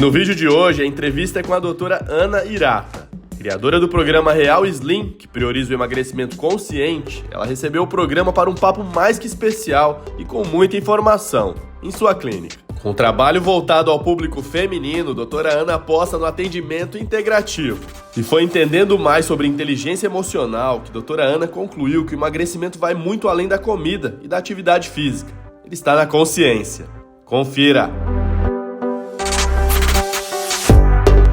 no vídeo de hoje, a entrevista é com a doutora Ana Hirata. Criadora do programa Real Slim, que prioriza o emagrecimento consciente, ela recebeu o programa para um papo mais que especial e com muita informação, em sua clínica. Com um trabalho voltado ao público feminino, a doutora Ana aposta no atendimento integrativo. E foi entendendo mais sobre inteligência emocional que a doutora Ana concluiu que o emagrecimento vai muito além da comida e da atividade física. Ele está na consciência. Confira!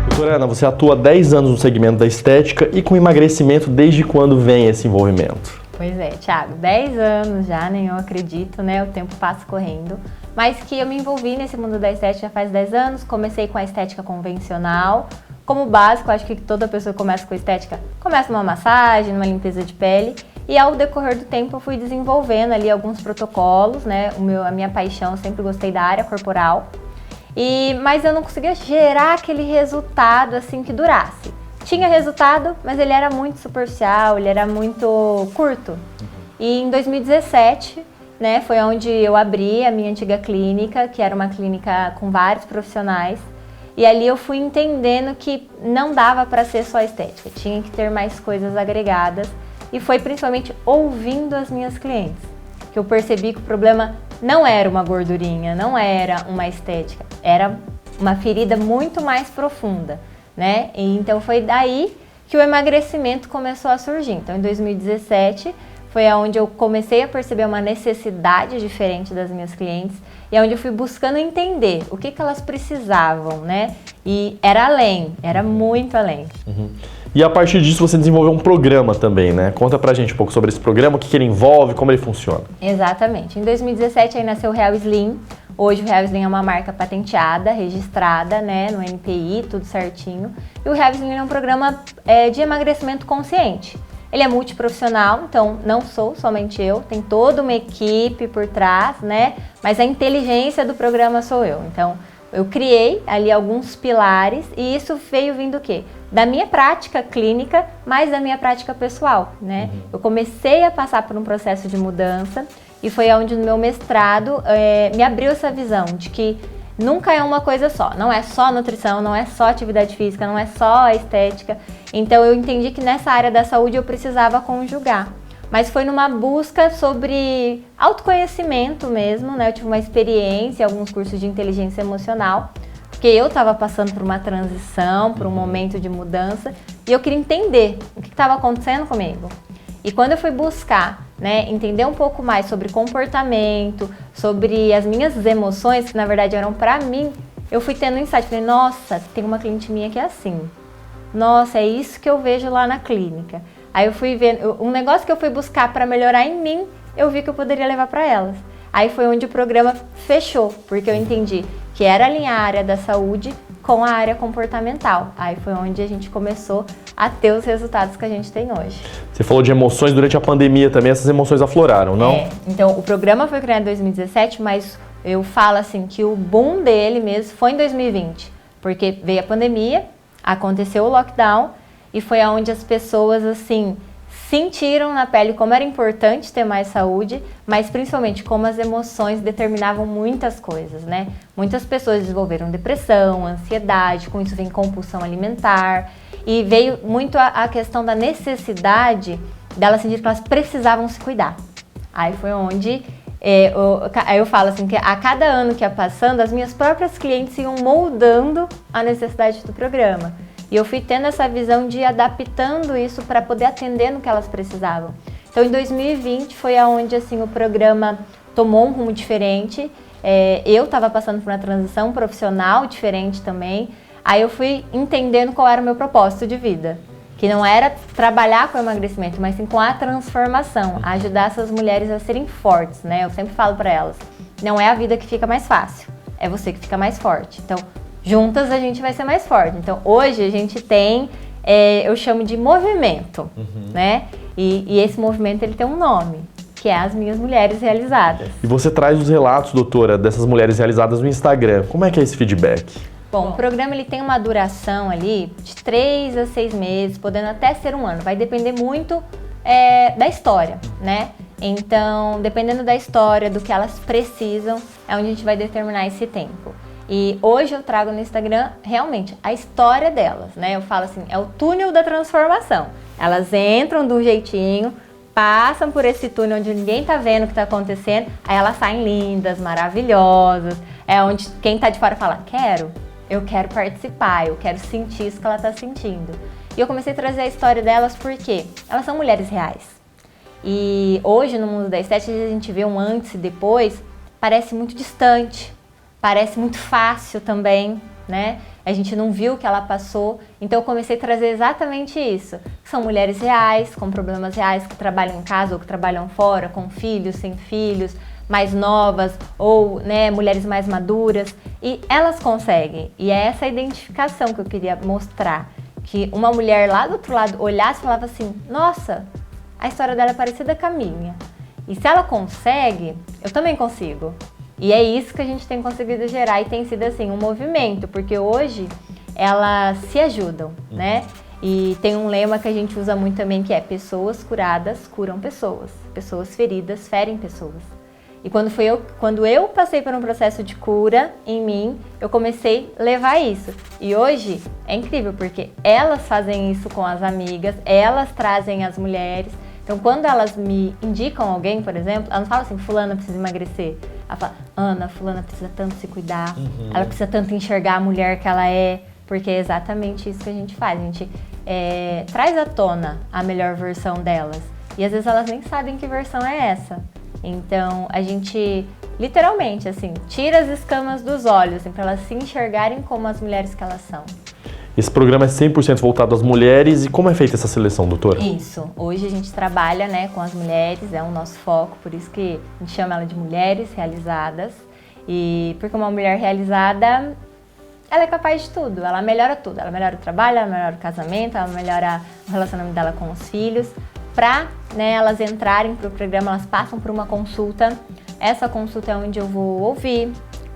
Doutora Ana, você atua há 10 anos no segmento da estética e com emagrecimento, desde quando vem esse envolvimento? Pois é, Thiago, 10 anos já, nem eu acredito, né? O tempo passa correndo. Mas que eu me envolvi nesse mundo da estética já faz 10 anos, comecei com a estética convencional. Como básico, acho que toda pessoa que começa com estética começa numa massagem, numa limpeza de pele. E ao decorrer do tempo eu fui desenvolvendo ali alguns protocolos, né? A minha paixão, eu sempre gostei da área corporal. Mas eu não conseguia gerar aquele resultado assim que durasse. Tinha resultado, mas ele era muito superficial, ele era muito curto. E em 2017, né, foi onde eu abri a minha antiga clínica, que era uma clínica com vários profissionais. E ali eu fui entendendo que não dava para ser só estética, tinha que ter mais coisas agregadas. E foi principalmente ouvindo as minhas clientes que eu percebi que o problema não era uma gordurinha, não era uma estética, era uma ferida muito mais profunda, né? E então foi daí que o emagrecimento começou a surgir. Então em 2017 foi onde eu comecei a perceber uma necessidade diferente das minhas clientes e onde eu fui buscando entender o que elas precisavam, né? E era além, era muito além. E a partir disso você desenvolveu um programa também, né? Conta pra gente um pouco sobre esse programa, o que ele envolve, como ele funciona. Exatamente. Em 2017 aí nasceu o Real Slim. Hoje o Real Slim é uma marca patenteada, registrada, né, no NPI, tudo certinho. E o Real Slim é um programa de emagrecimento consciente. Ele é multiprofissional, então não sou somente eu, tem toda uma equipe por trás, né? Mas a inteligência do programa sou eu. Então eu criei ali alguns pilares e isso veio vindo o quê? Da minha prática clínica, mais da minha prática pessoal, né? Eu comecei a passar por um processo de mudança e foi onde no meu mestrado me abriu essa visão de que nunca é uma coisa só, não é só nutrição, não é só atividade física, não é só a estética. Então eu entendi que nessa área da saúde eu precisava conjugar. Mas foi numa busca sobre autoconhecimento mesmo, né? Eu tive uma experiência, alguns cursos de inteligência emocional, porque eu estava passando por uma transição, por um momento de mudança, e eu queria entender o que estava acontecendo comigo. E quando eu fui buscar, né, entender um pouco mais sobre comportamento, sobre as minhas emoções, que na verdade eram para mim, eu fui tendo um insight. Falei, nossa, tem uma cliente minha que é assim. Nossa, é isso que eu vejo lá na clínica. Aí eu fui vendo, um negócio que eu fui buscar para melhorar em mim, eu vi que eu poderia levar para elas. Aí foi onde o programa fechou, porque eu entendi que era alinhar a área da saúde com a área comportamental. Aí foi onde a gente começou a ter os resultados que a gente tem hoje. Você falou de emoções durante a pandemia também, essas emoções afloraram, não? Então o programa foi criado em 2017, mas eu falo assim que o boom dele mesmo foi em 2020, porque veio a pandemia, aconteceu o lockdown e foi onde as pessoas assim sentiram na pele como era importante ter mais saúde, mas principalmente como as emoções determinavam muitas coisas, né? Muitas pessoas desenvolveram depressão, ansiedade, com isso vem compulsão alimentar e veio muito a questão da necessidade delas sentir que elas precisavam se cuidar. Aí foi onde eu falo assim que a cada ano que ia passando, as minhas próprias clientes iam moldando a necessidade do programa. E eu fui tendo essa visão de ir adaptando isso para poder atender no que elas precisavam. Então, em 2020 foi aonde assim, o programa tomou um rumo diferente. Eu estava passando por uma transição profissional diferente também. Aí eu fui entendendo qual era o meu propósito de vida. Que não era trabalhar com o emagrecimento, mas sim com a transformação. Ajudar essas mulheres a serem fortes, né? Eu sempre falo para elas, não é a vida que fica mais fácil, é você que fica mais forte. Então, juntas a gente vai ser mais forte. Então, hoje a gente tem, eu chamo de movimento, né? E esse movimento, ele tem um nome, que é as minhas mulheres realizadas. E você traz os relatos, doutora, dessas mulheres realizadas no Instagram. Como é que é esse feedback? Bom, o programa ele tem uma duração ali de 3 a 6 meses, podendo até ser um ano. Vai depender muito da história, né? Então, dependendo da história, do que elas precisam, é onde a gente vai determinar esse tempo. E hoje eu trago no Instagram realmente a história delas, né? Eu falo assim, é o túnel da transformação. Elas entram de um jeitinho, passam por esse túnel onde ninguém tá vendo o que tá acontecendo, aí elas saem lindas, maravilhosas. É onde quem tá de fora fala, eu quero participar, eu quero sentir isso que ela tá sentindo. E eu comecei a trazer a história delas porque elas são mulheres reais. E hoje no mundo da estética a gente vê um antes e depois, parece muito distante, parece muito fácil também, né? A gente não viu o que ela passou, então eu comecei a trazer exatamente isso. São mulheres reais, com problemas reais, que trabalham em casa ou que trabalham fora, com filhos, sem filhos, mais novas ou, né, mulheres mais maduras, e elas conseguem. E é essa identificação que eu queria mostrar, que uma mulher lá do outro lado olhasse e falava assim, nossa, a história dela é parecida com a minha. E se ela consegue, eu também consigo. E é isso que a gente tem conseguido gerar e tem sido assim um movimento, porque hoje elas se ajudam, né? E tem um lema que a gente usa muito também que é pessoas curadas curam pessoas, pessoas feridas ferem pessoas. E quando eu passei por um processo de cura em mim, eu comecei a levar isso. E hoje é incrível, porque elas fazem isso com as amigas, elas trazem as mulheres. Então, quando elas me indicam alguém, por exemplo, elas não falam assim, fulana precisa emagrecer. Ela fala, Ana, fulana precisa tanto se cuidar, ela precisa tanto enxergar a mulher que ela é, porque é exatamente isso que a gente faz. A gente traz à tona a melhor versão delas. E às vezes elas nem sabem que versão é essa. Então, a gente, literalmente, assim, tira as escamas dos olhos, assim, para elas se enxergarem como as mulheres que elas são. Esse programa é 100% voltado às mulheres. E como é feita essa seleção, doutora? Isso. Hoje a gente trabalha, né, com as mulheres, é o nosso foco, por isso que a gente chama ela de mulheres realizadas. E porque uma mulher realizada, ela é capaz de tudo, ela melhora tudo. Ela melhora o trabalho, ela melhora o casamento, ela melhora o relacionamento dela com os filhos. Para, né, elas entrarem para o programa, elas passam por uma consulta. Essa consulta é onde eu vou ouvir,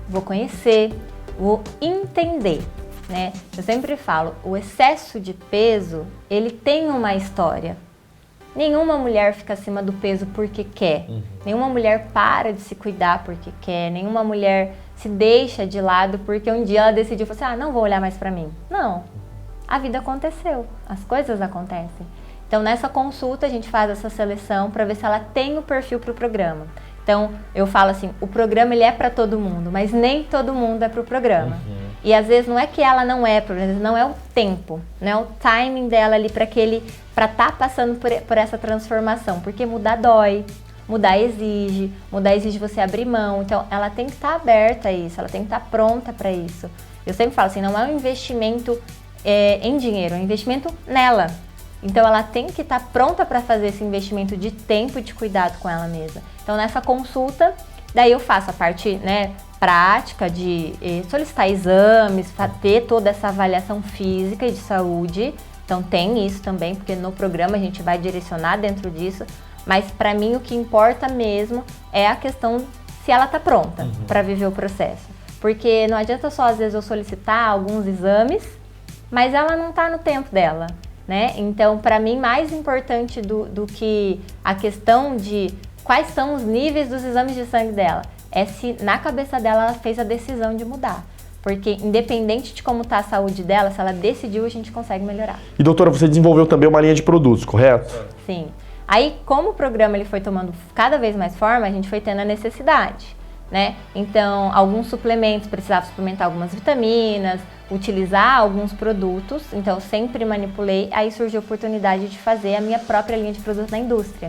vou conhecer, vou entender, né? Eu sempre falo, o excesso de peso, ele tem uma história. Nenhuma mulher fica acima do peso porque quer. Nenhuma mulher para de se cuidar porque quer. Nenhuma mulher se deixa de lado porque um dia ela decidiu, assim, não vou olhar mais para mim. Não, a vida aconteceu, as coisas acontecem. Então, nessa consulta, a gente faz essa seleção para ver se ela tem o perfil para o programa. Então, eu falo assim, o programa ele é para todo mundo, mas nem todo mundo é para o programa. E às vezes não é que ela não é, às vezes não é o tempo, não é o timing dela ali para estar passando por essa transformação. Porque mudar dói, mudar exige você abrir mão. Então, ela tem que estar aberta a isso, ela tem que estar pronta para isso. Eu sempre falo assim, não é um investimento em dinheiro, é um investimento nela. Então, ela tem que estar pronta para fazer esse investimento de tempo e de cuidado com ela mesma. Então, nessa consulta, daí eu faço a parte, né, prática de solicitar exames, ter toda essa avaliação física e de saúde. Então, tem isso também, porque no programa a gente vai direcionar dentro disso. Mas, para mim, o que importa mesmo é a questão se ela está pronta para viver o processo. Porque não adianta só, às vezes, eu solicitar alguns exames, mas ela não está no tempo dela. Né? Então, para mim, mais importante do que a questão de quais são os níveis dos exames de sangue dela, é se na cabeça dela ela fez a decisão de mudar. Porque independente de como está a saúde dela, se ela decidiu, a gente consegue melhorar. E doutora, você desenvolveu também uma linha de produtos, correto? Sim. Aí, como o programa ele foi tomando cada vez mais forma, a gente foi tendo a necessidade. Né? Então, alguns suplementos, precisava suplementar algumas vitaminas, utilizar alguns produtos, então eu sempre manipulei, aí surgiu a oportunidade de fazer a minha própria linha de produtos na indústria.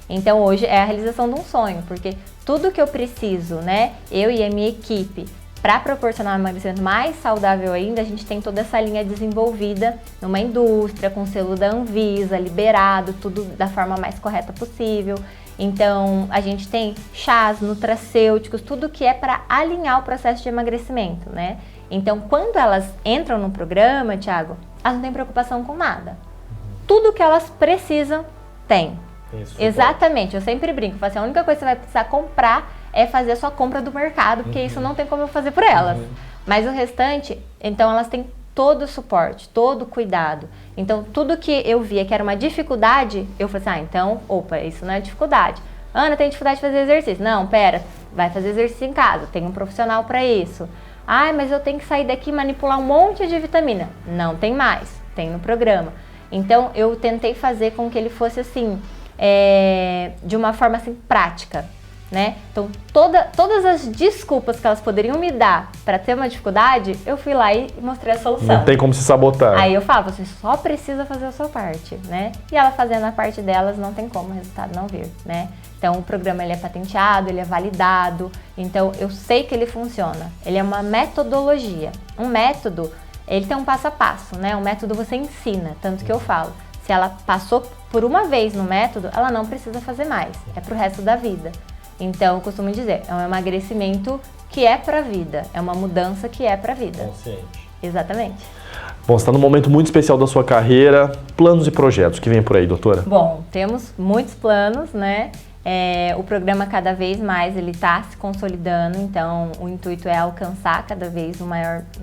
Então hoje é a realização de um sonho, porque tudo que eu preciso, né, eu e a minha equipe, para proporcionar um emagrecimento mais saudável ainda, a gente tem toda essa linha desenvolvida numa indústria, com selo da Anvisa, liberado, tudo da forma mais correta possível. Então, a gente tem chás, nutracêuticos, tudo que é para alinhar o processo de emagrecimento, né? Então, quando elas entram no programa, Thiago, elas não têm preocupação com nada. Tudo que elas precisam, tem. Isso, exatamente, eu sempre brinco, falo assim, a única coisa que você vai precisar comprar é fazer a sua compra do mercado, porque isso não tem como eu fazer por elas. Mas o restante, então elas têm todo o suporte, todo o cuidado. Então, tudo que eu via que era uma dificuldade, eu falei assim, então, opa, isso não é dificuldade. Ana, tem dificuldade de fazer exercício. Não, pera, vai fazer exercício em casa, tem um profissional para isso. Ai, mas eu tenho que sair daqui e manipular um monte de vitamina. Não tem mais, tem no programa. Então, eu tentei fazer com que ele fosse assim, de uma forma assim, prática, né? Então, todas as desculpas que elas poderiam me dar para ter uma dificuldade, eu fui lá e mostrei a solução. Não tem como se sabotar. Aí eu falo, você só precisa fazer a sua parte, né? E ela fazendo a parte delas, não tem como o resultado não vir, né? Então, o programa ele é patenteado, ele é validado, então eu sei que ele funciona. Ele é uma metodologia. Um método, ele tem um passo a passo, né? Um método você ensina, tanto que eu falo. Se ela passou por uma vez no método, ela não precisa fazer mais, é pro resto da vida. Então, eu costumo dizer, é um emagrecimento que é pra vida, é uma mudança que é pra vida. Consciente. Exatamente. Bom, você está num momento muito especial da sua carreira, planos e projetos que vem por aí, doutora? Bom, temos muitos planos, né? O programa cada vez mais ele está se consolidando, então o intuito é alcançar cada vez um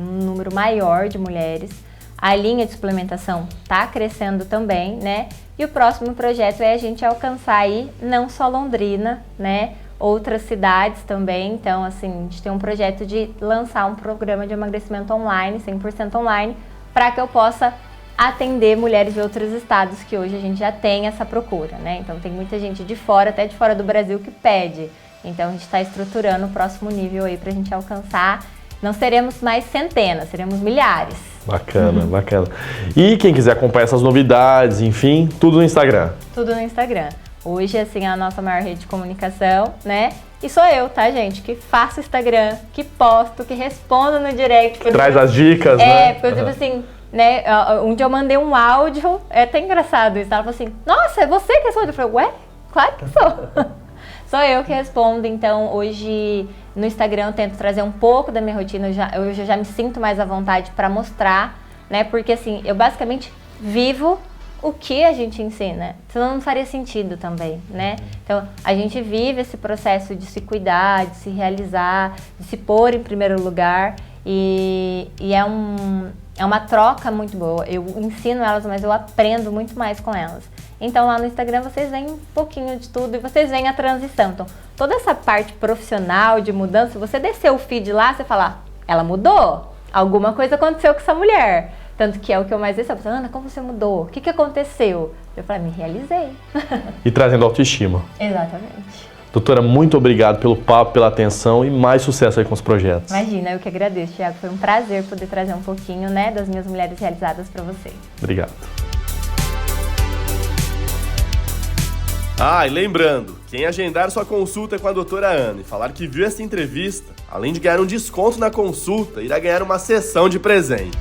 número maior de mulheres. A linha de suplementação está crescendo também, né? E o próximo projeto é a gente alcançar aí não só Londrina, né? Outras cidades também. Então, assim, a gente tem um projeto de lançar um programa de emagrecimento online, 100% online, para que eu possa atender mulheres de outros estados que hoje a gente já tem essa procura, né? Então tem muita gente de fora, até de fora do Brasil, que pede. Então a gente está estruturando o próximo nível aí pra gente alcançar. Não seremos mais centenas, seremos milhares. Bacana, bacana. E quem quiser acompanhar essas novidades, enfim, tudo no Instagram. Tudo no Instagram. Hoje, assim, é a nossa maior rede de comunicação, né? E sou eu, tá, gente? Que faço Instagram, que posto, que respondo no direct. Traz as dicas, né? Porque eu tipo assim, né? Um dia eu mandei um áudio, é até engraçado isso. Ela falou assim, nossa, é você que responde? Eu falei, ué, claro que sou. Sou eu que respondo, então hoje no Instagram eu tento trazer um pouco da minha rotina, eu já me sinto mais à vontade para mostrar, né? Porque assim, eu basicamente vivo o que a gente ensina, senão não faria sentido também, né? Então, a gente vive esse processo de se cuidar, de se realizar, de se pôr em primeiro lugar e é uma troca muito boa. Eu ensino elas, mas eu aprendo muito mais com elas. Então, lá no Instagram, vocês veem um pouquinho de tudo e vocês veem a transição. Então, toda essa parte profissional de mudança, se você descer o feed lá, você fala, ela mudou? Alguma coisa aconteceu com essa mulher. Tanto que é o que eu mais recebo. Ana, como você mudou? O que aconteceu? Eu falei, me realizei. E trazendo autoestima. Exatamente. Doutora, muito obrigado pelo papo, pela atenção e mais sucesso aí com os projetos. Imagina, eu que agradeço, Thiago. Foi um prazer poder trazer um pouquinho, né, das minhas mulheres realizadas para você. Obrigado. E lembrando, quem agendar sua consulta com a doutora Ana e falar que viu essa entrevista, além de ganhar um desconto na consulta, irá ganhar uma sessão de presente.